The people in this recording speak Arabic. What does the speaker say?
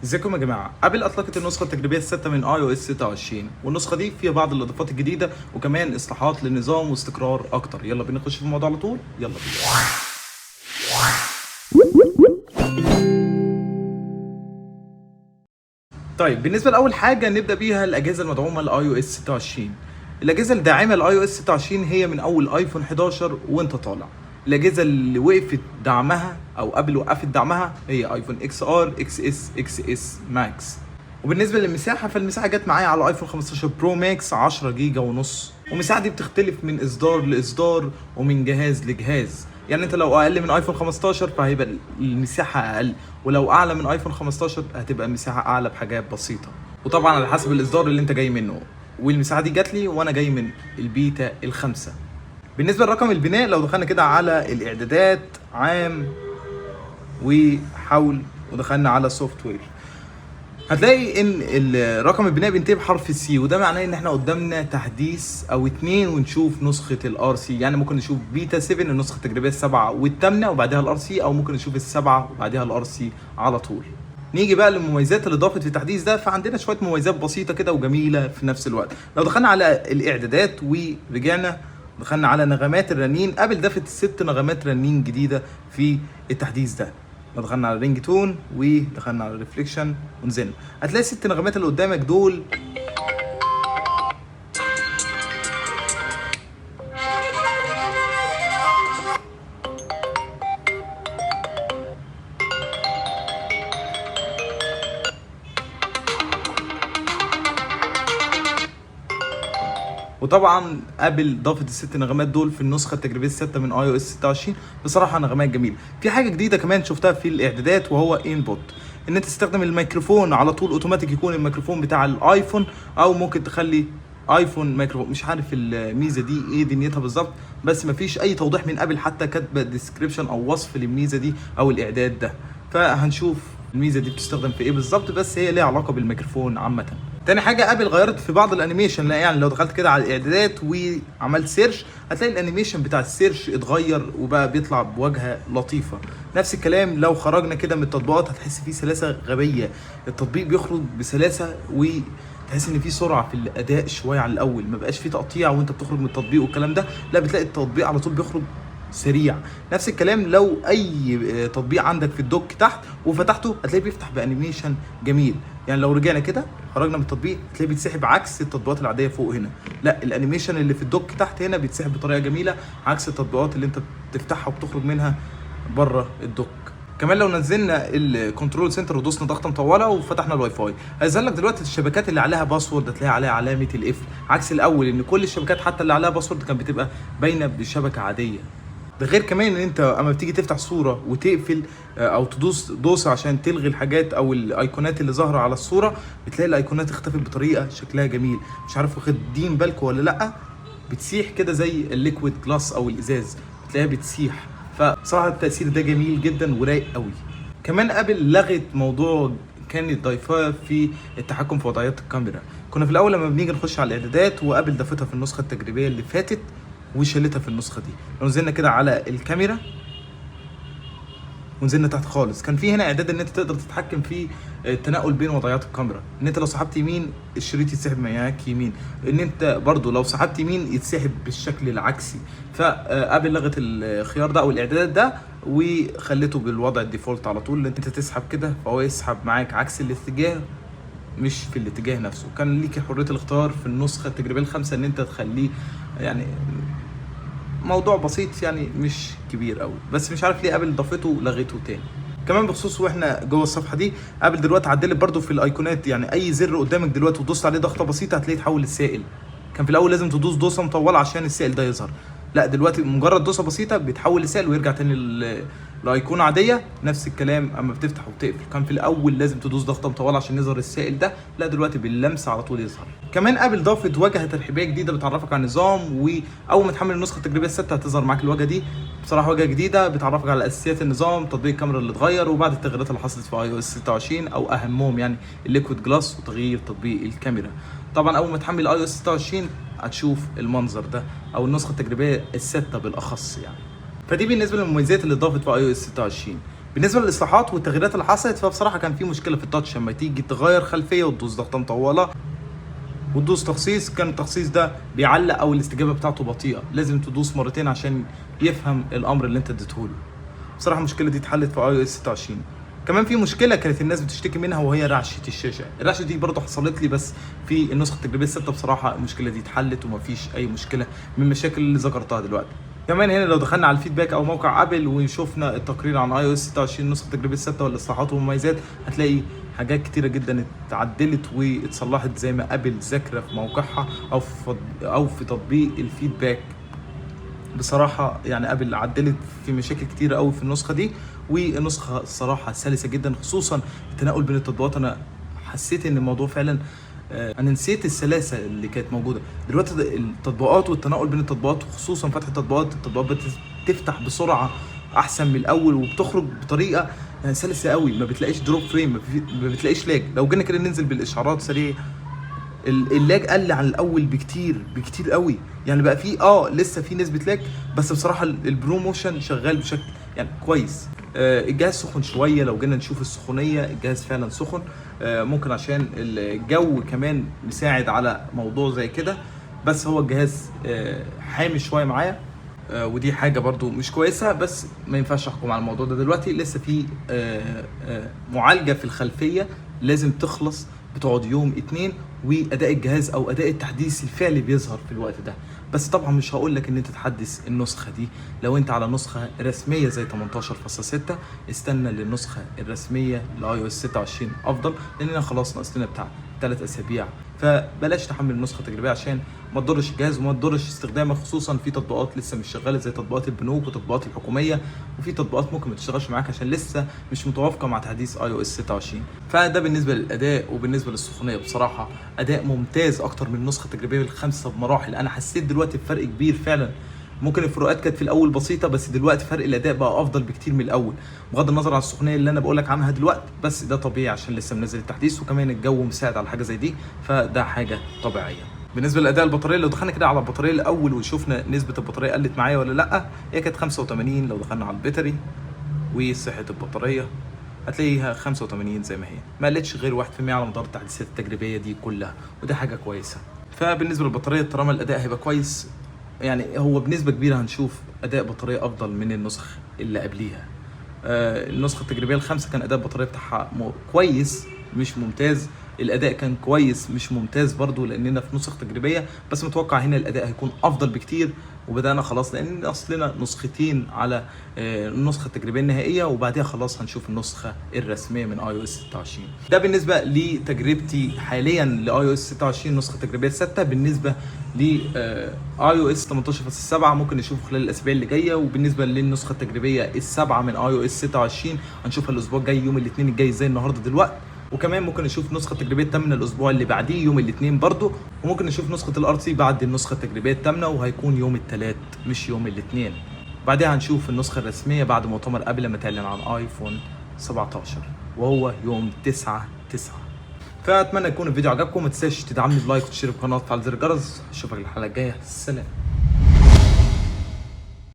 ازيكم يا جماعه. ابل اطلقت النسخه التجريبيه السادسه من اي او اس 26، والنسخه دي فيها بعض الاضافات الجديده وكمان اصلاحات للنظام واستقرار اكتر. يلا بينا نخش في الموضوع على طول. يلا بينا. طيب، بالنسبه لاول حاجه نبدا بيها الاجهزه المدعومه لاي او اس 26. الاجهزه الداعمه لاي او اس 26 هي من اول ايفون 11 وانت طالع. الاجهزه اللي وقفت دعمها او قبل وقفت دعمها هي ايفون اكس ار، اكس اس، اكس اس ماكس. وبالنسبه للمساحه فالمساحه جت معايا على ايفون 15 برو ماكس 10 جيجا ونص، والمساحه دي بتختلف من اصدار لاصدار ومن جهاز لجهاز. يعني انت لو اقل من ايفون 15 فهيبقى المساحه اقل، ولو اعلى من ايفون 15 هتبقى المساحه اعلى بحاجات بسيطه، وطبعا على حسب الاصدار اللي انت جاي منه. والمساحه دي جات لي وانا جاي من البيتا الخامسه. بالنسبه لرقم البناء لو دخلنا كده على الاعدادات عام وحول ودخلنا على سوفت وير، هتلاقي ان رقم البناء بينتهي بحرف السي، وده معناه ان احنا قدامنا تحديث او اتنين ونشوف نسخه الار سي. يعني ممكن نشوف بيتا 7 النسخه التجريبيه السابعه والثامنه وبعدها الار سي، او ممكن نشوف السابعه وبعدها الار سي على طول. نيجي بقى للمميزات اللي ضافت في التحديث ده، فعندنا شويه مميزات بسيطه كده وجميله في نفس الوقت. لو دخلنا على الاعدادات ورجعنا دخلنا على نغمات الرنين، ابل ضافت 6 نغمات رنين جديده في التحديث ده. دخلنا على رينج تون ودخلنا على ريفليكشن ونزلنا، هتلاقي 6 نغمات اللي قدامك دول وطبعا ابل ضافت ال6 نغمات دول في النسخه التجريبيه السادسه من اي او اس 26. بصراحه نغمات جميله. في حاجه جديده كمان شفتها في الاعدادات وهو انبوت، ان انت تستخدم الميكروفون على طول اوتوماتيك، يكون الميكروفون بتاع الايفون، او ممكن تخلي ايفون ميكروفون. مش عارف الميزه دي ايه دنيتها بالظبط، بس مفيش اي توضيح من ابل حتى كاتبه ديسكريبشن او وصف للميزه دي او الاعداد ده. فهنشوف الميزه دي بتستخدم في ايه بالظبط، بس هي ليها علاقه بالميكروفون عامه. تاني حاجه ابل غيرت في بعض الانيميشن. لا يعني لو دخلت كده على الاعدادات وعملت سيرش هتلاقي الانيميشن بتاع السيرش اتغير وبقى بيطلع بواجهه لطيفه. نفس الكلام لو خرجنا كده من التطبيقات هتحس فيه سلاسه غبيه، التطبيق بيخرج بسلاسه وتحس ان في سرعه في الاداء شويه عن الاول، ما بقاش في تقطيع وانت بتخرج من التطبيق والكلام ده، لا بتلاقي التطبيق على طول بيخرج سريع. نفس الكلام لو اي تطبيق عندك في الدوك تحت وفتحته هتلاقيه بيفتح بانيميشن جميل. يعني لو رجعنا كده خرجنا من التطبيق هتلاقيه بيتسحب عكس التطبيقات العاديه فوق هنا، لا الانيميشن اللي في الدوك تحت هنا بيتسحب بطريقه جميله عكس التطبيقات اللي انت بتفتحها وبتخرج منها بره الدوك. كمان لو نزلنا الكنترول سنتر ودوسنا ضغطه مطوله وفتحنا الواي فاي هيظهر لك دلوقتي الشبكات اللي عليها باسورد هتلاقي عليها علامه القفل، عكس الاول ان كل الشبكات حتى اللي عليها باسورد كانت بتبقى باينه بشبكه عاديه. ده غير كمان ان انت اما بتيجي تفتح صوره وتقفل او تدوس دوسه عشان تلغي الحاجات او الايقونات اللي ظاهره على الصوره، بتلاقي الايقونات اختفت بطريقه شكلها جميل. مش عارف واخدين بالكم ولا لا، بتسيح كده زي الليكويد جلاس او الازاز، بتلاقيها بتسيح. فصراحه التاثير ده جميل جدا ورايق قوي. كمان ابل لغت موضوع كانت ضايفاه في التحكم في وضعيات الكاميرا. كنا في الاول لما بنيجي نخش على الاعدادات وابل ضافتها في النسخه التجريبيه اللي فاتت وشالتها في النسخه دي. لو نزلنا كده على الكاميرا ونزلنا تحت خالص كان في هنا اعداد ان انت تقدر تتحكم في التنقل بين وضعيات الكاميرا، ان انت لو سحبت يمين الشريط يتسحب معاك يمين، ان انت برضو لو سحبت يمين يتسحب بالشكل العكسي. فابل لغت الخيار ده او الاعدادات ده وخلته بالوضع الديفولت على طول، ان انت تسحب كده فهو يسحب معاك عكس الاتجاه مش في الاتجاه نفسه. كان ليك حريه الاختيار في النسخه التجريبيه الخامسه ان انت تخليه، يعني موضوع بسيط يعني مش كبير قوي، بس مش عارف ليه ابل ضافته ولغته تاني. كمان بخصوص واحنا جوه الصفحه دي، ابل دلوقتي عدلت برده في الايقونات. يعني اي زر قدامك دلوقتي وتدوس عليه ضغطه بسيطه هتلاقيه يتحول للسائل. كان في الاول لازم تدوس دوسه مطوله عشان السائل ده يظهر، لا دلوقتي مجرد دوسه بسيطه بيتحول لسائل ويرجع تاني الايقونه عاديه. نفس الكلام اما بتفتح وتقفل، كان في الاول لازم تدوس ضغطه مطوله عشان يظهر السائل ده، لا دلوقتي باللمس على طول يظهر. كمان ابل ضافت واجهه ترحيبيه جديده بتعرفك على النظام، واول ما تحمل النسخه التجريبيه السادسه هتظهر معاك الواجهه دي. بصراحه واجهه جديده بتعرفك على اساسيات النظام، تطبيق الكاميرا اللي اتغير وبعد التغييرات اللي حصلت في اي او اس 26 او اهمهم يعني الليكويد جلاس وتغيير تطبيق الكاميرا. طبعا اول ما تحمل اي او اس 26 هتشوف المنظر ده او النسخه التجريبيه السادسه بالاخص يعني. فدي بالنسبه للمميزات اللي اتضافت في اي او اس 26. بالنسبه للاصلاحات والتغييرات اللي حصلت، فبصراحه كان في مشكله في التاتش لما تيجي تغير خلفيه وتدوس ضغطه مطوله وتدوس تخصيص، كان التخصيص ده بيعلق او الاستجابه بتاعته بطيئه، لازم تدوس مرتين عشان يفهم الامر اللي انت اديته له. بصراحه المشكله دي اتحلت في iOS 26. كمان في مشكله كانت الناس بتشتكي منها وهي رعشه الشاشه. الرعشه دي برضه حصلت لي، بس في النسخه التجريبيه 6 بصراحه المشكله دي اتحلت ومفيش اي مشكله من المشاكل اللي ذكرتها دلوقتي. كمان هنا لو دخلنا على الفيدباك او موقع ابل وشفنا التقرير عن iOS 26 النسخه التجريبيه 6 والاصلاحات والمميزات، هتلاقي حاجات كتيره جدا اتعدلت واتصلحت زي ما ابل ذاكره في موقعها او في تطبيق الفيدباك. بصراحه يعني ابل عدلت في مشاكل كتيره قوي في النسخه دي، والنسخه الصراحه سلسه جدا، خصوصا التنقل بين التطبيقات. انا حسيت ان الموضوع فعلا انا نسيت السلاسه اللي كانت موجوده دلوقتي. التطبيقات والتنقل بين التطبيقات، وخصوصا فتح التطبيقات بتفتح بسرعه احسن من الاول، وبتخرج بطريقه سلسه قوي، ما بتلاقيش دروب فريم، ما بتلاقيش لاج. لو جينا كده ننزل بالاشعارات سريع، اللاج قل عن الاول بكتير قوي. يعني بقى في لسه في نسبه لاج، بس بصراحه البروموشن شغال بشكل يعني كويس. الجهاز سخن شويه، لو جينا نشوف السخونيه الجهاز فعلا سخن، ممكن عشان الجو كمان مساعد على موضوع زي كده، بس هو الجهاز حامي شويه معايا، ودي حاجه برضو مش كويسه، بس ما ينفعش احكم على الموضوع ده دلوقتي. لسه في معالجه في الخلفيه لازم تخلص، بتقعد يوم 2، واداء الجهاز او اداء التحديث الفعلي بيظهر في الوقت ده. بس طبعا مش هقول لك ان انت تحدث النسخه دي لو انت على نسخه رسميه زي 18.6، استنى للنسخه الرسميه لاي او اس 26 افضل، لاننا خلاص ناقص لنا بتاع 3 اسابيع. فبلاش تحمل النسخه التجريبيه عشان ما تضرش الجهاز وما تضرش استخدامك، خصوصا في تطبيقات لسه مش شغاله زي تطبيقات البنوك وتطبيقات الحكوميه، وفي تطبيقات ممكن ما تشتغلش معاك عشان لسه مش متوافقه مع تحديث iOS 26. فده بالنسبه للاداء. وبالنسبه للسخونيه بصراحه اداء ممتاز اكتر من النسخه التجريبيه الخامسه بمراحل. انا حسيت دلوقتي بفرق كبير فعلا. ممكن الفروقات كانت في الاول بسيطه، بس دلوقتي فرق الاداء بقى افضل بكتير من الاول، بغض النظر عن السخونيه اللي انا بقول لك عنها دلوقتي، بس ده طبيعي عشان لسه منزل التحديث، وكمان الجو مساعد على حاجه زي دي، فده حاجه طبيعيه. بالنسبه لاداء البطاريه، لو دخلنا كده على البطاريه الاول وشفنا نسبه البطاريه قلت معايا ولا لا، هي كانت 85. لو دخلنا على الباتري وصحه البطاريه هتلاقيها 85 زي ما هي، ما قلتش غير 1% على مدار التحديثات التجريبيه دي كلها، وده حاجه كويسه. فبالنسبه للبطاريه طالما الاداء هيبقى كويس، يعني هو بنسبه كبيره هنشوف اداء بطاريه افضل من النسخ اللي قبليها. النسخه التجريبيه الخامسه كان اداء البطاريه بتاعها كويس مش ممتاز، الاداء كان كويس مش ممتاز برضو لاننا في نسخ تجريبيه، بس متوقع هنا الاداء هيكون افضل بكتير. وبدانا خلاص لان اصلنا نسختين على النسخه التجريبيه النهائيه، وبعدها خلاص هنشوف النسخه الرسميه من iOS 26. ده بالنسبه لتجربتي حاليا لاي iOS 26 نسخه تجريبيه 6. بالنسبه ل iOS 18.7 ممكن نشوفه خلال الاسابيع اللي جايه، وبالنسبه للنسخه التجريبيه السابعه من iOS 26 هنشوفها الاسبوع الجاي يوم الاثنين الجاي زي النهارده دلوقتي، وكمان ممكن نشوف نسخه التجريبيه الثامنه الاسبوع اللي بعديه يوم الاثنين برضو، وممكن نشوف نسخه الار سي بعد النسخه التجريبيه الثامنه، وهيكون يوم الثلاث مش يوم الاثنين. بعدها هنشوف النسخه الرسميه بعد مؤتمر ابل لما تعلن عن ايفون 17 وهو يوم 9/9. فاتمنى يكون الفيديو عجبكم، ما تنساش تدعمني بلايك وتشترك القناه وتفعل زر الجرس. اشوفك الحلقه الجايه، سلام.